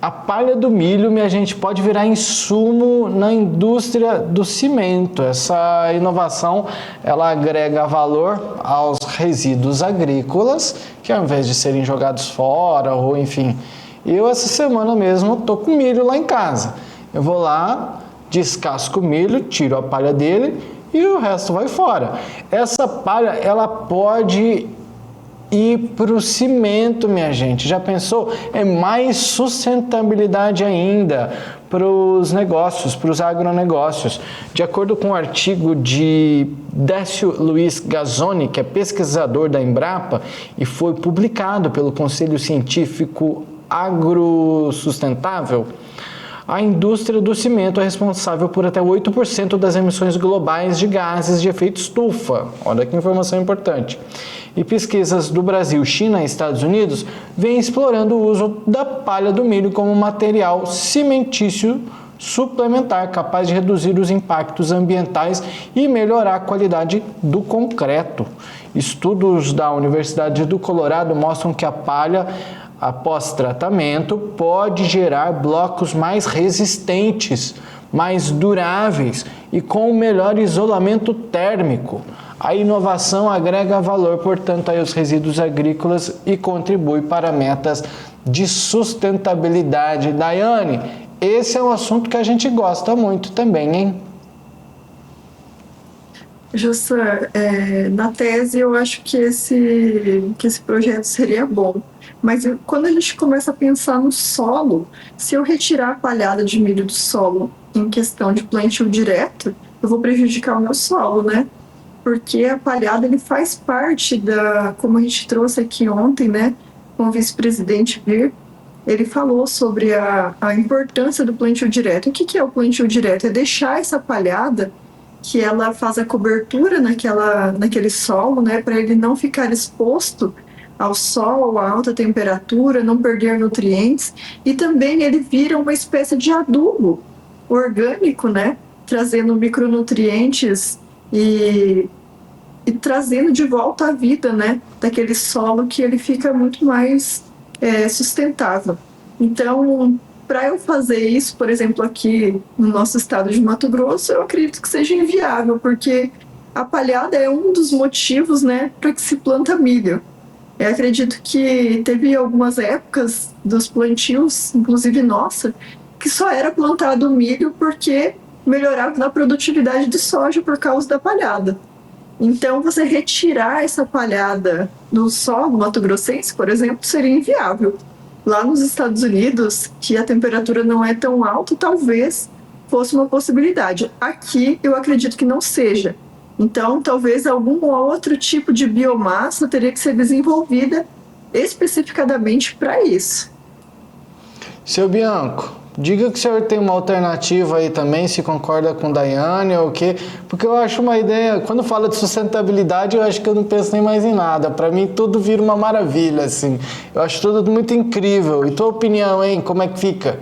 A palha do milho, minha gente, pode virar insumo na indústria do cimento. Essa inovação, ela agrega valor aos resíduos agrícolas, que ao invés de serem jogados fora, ou enfim... Eu, essa semana mesmo, tô com milho lá em casa. Eu vou lá, descasco o milho, tiro a palha dele e o resto vai fora. Essa palha, ela pode ir para o cimento, minha gente. Já pensou? É mais sustentabilidade ainda para os negócios, para os agronegócios. De acordo com o artigo de Décio Luiz Gazzoni, que é pesquisador da Embrapa e foi publicado pelo Conselho Científico Agrosustentável, a indústria do cimento é responsável por até 8% das emissões globais de gases de efeito estufa. Olha que informação importante. E pesquisas do Brasil, China e Estados Unidos vêm explorando o uso da palha do milho como material cimentício suplementar capaz de reduzir os impactos ambientais e melhorar a qualidade do concreto. Estudos da Universidade do Colorado mostram que a palha, após tratamento, pode gerar blocos mais resistentes, mais duráveis e com melhor isolamento térmico. A inovação agrega valor, portanto, aos resíduos agrícolas e contribui para metas de sustentabilidade. Daiane, esse é um assunto que a gente gosta muito também, hein? Jussa, na tese eu acho que esse projeto seria bom, mas quando a gente começa a pensar no solo, se eu retirar a palhada de milho do solo em questão de plantio direto, eu vou prejudicar o meu solo, né? Porque a palhada ele faz parte como a gente trouxe aqui ontem, né, com o vice-presidente Vir, ele falou sobre a importância do plantio direto. O que é o plantio direto? É deixar essa palhada que ela faz a cobertura naquele solo, né, para ele não ficar exposto ao sol, a alta temperatura, não perder nutrientes, e também ele vira uma espécie de adubo orgânico, né, trazendo micronutrientes e trazendo de volta a vida, né, daquele solo que ele fica muito mais sustentável. Então, para eu fazer isso, por exemplo, aqui no nosso estado de Mato Grosso, eu acredito que seja inviável, porque a palhada é um dos motivos, né, para que se planta milho. Eu acredito que teve algumas épocas dos plantios, inclusive nossa, que só era plantado milho porque melhorava na produtividade de soja por causa da palhada. Então, você retirar essa palhada do solo mato-grossense, por exemplo, seria inviável. Lá nos Estados Unidos, que a temperatura não é tão alta, talvez fosse uma possibilidade. Aqui, eu acredito que não seja. Então, talvez algum outro tipo de biomassa teria que ser desenvolvida especificadamente para isso. Seu Bianco, diga que o senhor tem uma alternativa aí também, se concorda com Daiane ou o quê? Porque eu acho uma ideia, quando fala de sustentabilidade, eu acho que eu não penso nem mais em nada. Para mim, tudo vira uma maravilha, assim. Eu acho tudo muito incrível. E tua opinião, hein? Como é que fica?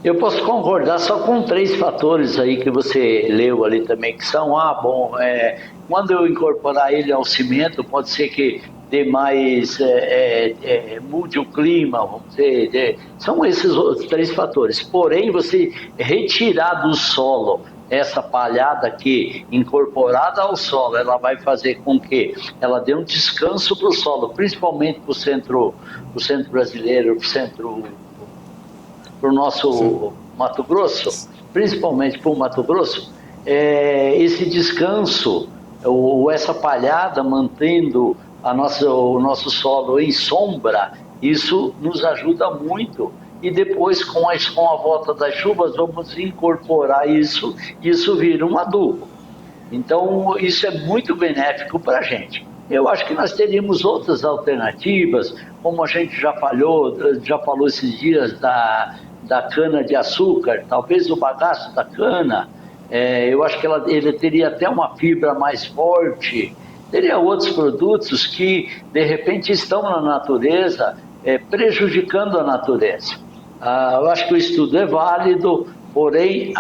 Eu posso concordar só com 3 fatores aí que você leu ali também, que são, quando eu incorporar ele ao cimento, pode ser que dê mais, mude o clima, vamos dizer, são esses os 3 fatores. Porém, você retirar do solo essa palhada que, incorporada ao solo, ela vai fazer com que ela dê um descanso para o solo, principalmente para o centro brasileiro, para o nosso Mato Grosso, principalmente para o Mato Grosso, esse descanso, ou essa palhada mantendo o nosso solo em sombra, isso nos ajuda muito. E depois, com a volta das chuvas, vamos incorporar isso, e isso vira um adubo. Então, isso é muito benéfico para a gente. Eu acho que nós teríamos outras alternativas, como a gente já falou esses dias da cana-de-açúcar, talvez o bagaço da cana, eu acho que ele teria até uma fibra mais forte, teria outros produtos que, de repente, estão na natureza, prejudicando a natureza. Eu acho que o estudo é válido, porém,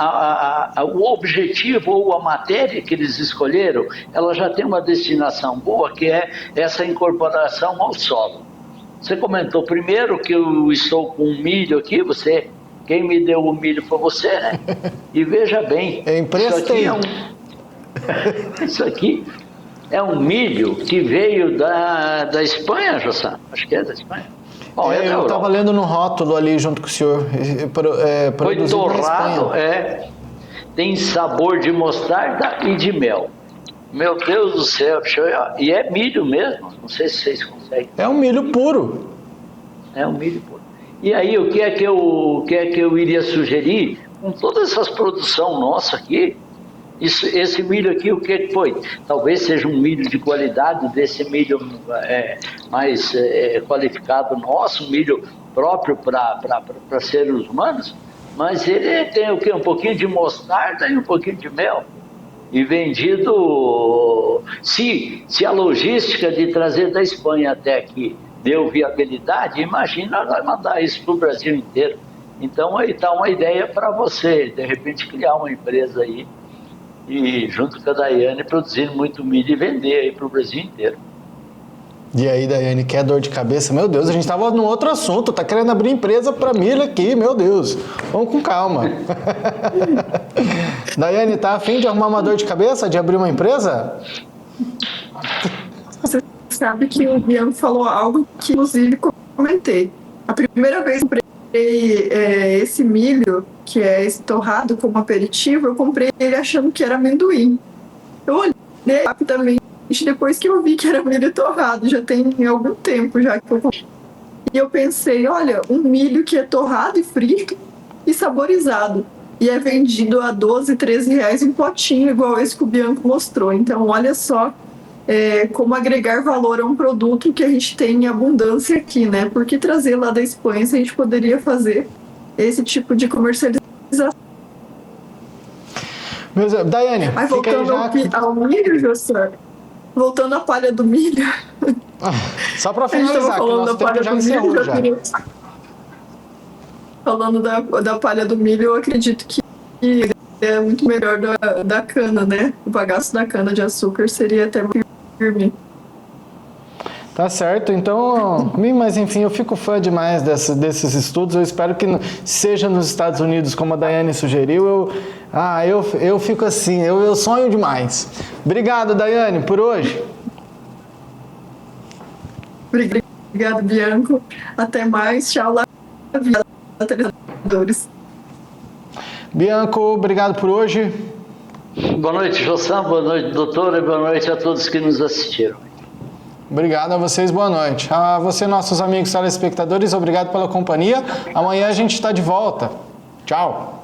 o objetivo ou a matéria que eles escolheram, ela já tem uma destinação boa, que é essa incorporação ao solo. Você comentou primeiro que eu estou com milho aqui, quem me deu o milho foi você, né? E veja bem, isso aqui é um milho que veio da Espanha, José. Acho que é da Espanha. Bom, eu estava lendo no rótulo ali junto com o senhor. Foi torrado, tem sabor de mostarda e de mel. Meu Deus do céu, e é milho mesmo, não sei se vocês conseguem. É um milho puro. É um milho puro. E aí, o que é que eu iria sugerir? Com todas essas produções nossas aqui, esse milho aqui, o que foi? Talvez seja um milho de qualidade, desse milho mais qualificado nosso, um milho próprio para seres humanos, mas ele tem o quê? Um pouquinho de mostarda e um pouquinho de mel. E vendido, se a logística de trazer da Espanha até aqui deu viabilidade, imagina nós mandar isso para o Brasil inteiro. Então aí está uma ideia para você, de repente criar uma empresa aí, e junto com a Daiane produzir muito milho e vender aí para o Brasil inteiro. E aí, Daiane, quer dor de cabeça? Meu Deus, a gente estava num outro assunto, tá querendo abrir empresa para milho aqui, meu Deus. Vamos com calma. Daiane, tá a fim de arrumar uma dor de cabeça, de abrir uma empresa? Você sabe que o Bianco falou algo que, inclusive, comentei. A primeira vez que eu comprei esse milho, que é esse torrado como aperitivo, eu comprei ele achando que era amendoim. Eu olhei rapidamente, depois que eu vi que era milho torrado, já tem algum tempo já que eu comprei. E eu pensei, olha, um milho que é torrado e frito e saborizado. E é vendido a 12, 13 reais um potinho, igual esse que o Bianco mostrou. Então, olha só como agregar valor a um produto que a gente tem em abundância aqui, né? Por que trazer lá da Espanha se a gente poderia fazer esse tipo de comercialização? Daiane, mas voltando ao milho, José, voltando à palha do milho. Só para finalizar, que o nosso tempo já encerrou já. Falando da palha do milho, eu acredito que é muito melhor da cana, né? O bagaço da cana de açúcar seria até mais firme. Tá certo, então, mas enfim, eu fico fã demais desses estudos, eu espero que seja nos Estados Unidos, como a Daiane sugeriu, eu fico assim, eu sonho demais. Obrigado, Daiane, por hoje. Obrigado, Bianco. Até mais, tchau lá, telespectadores. Bianco, obrigado por hoje. Boa noite, Jossam, boa noite, doutora, e boa noite a todos que nos assistiram. Obrigado a vocês, boa noite. A você, nossos amigos telespectadores, obrigado pela companhia. Amanhã a gente está de volta. Tchau.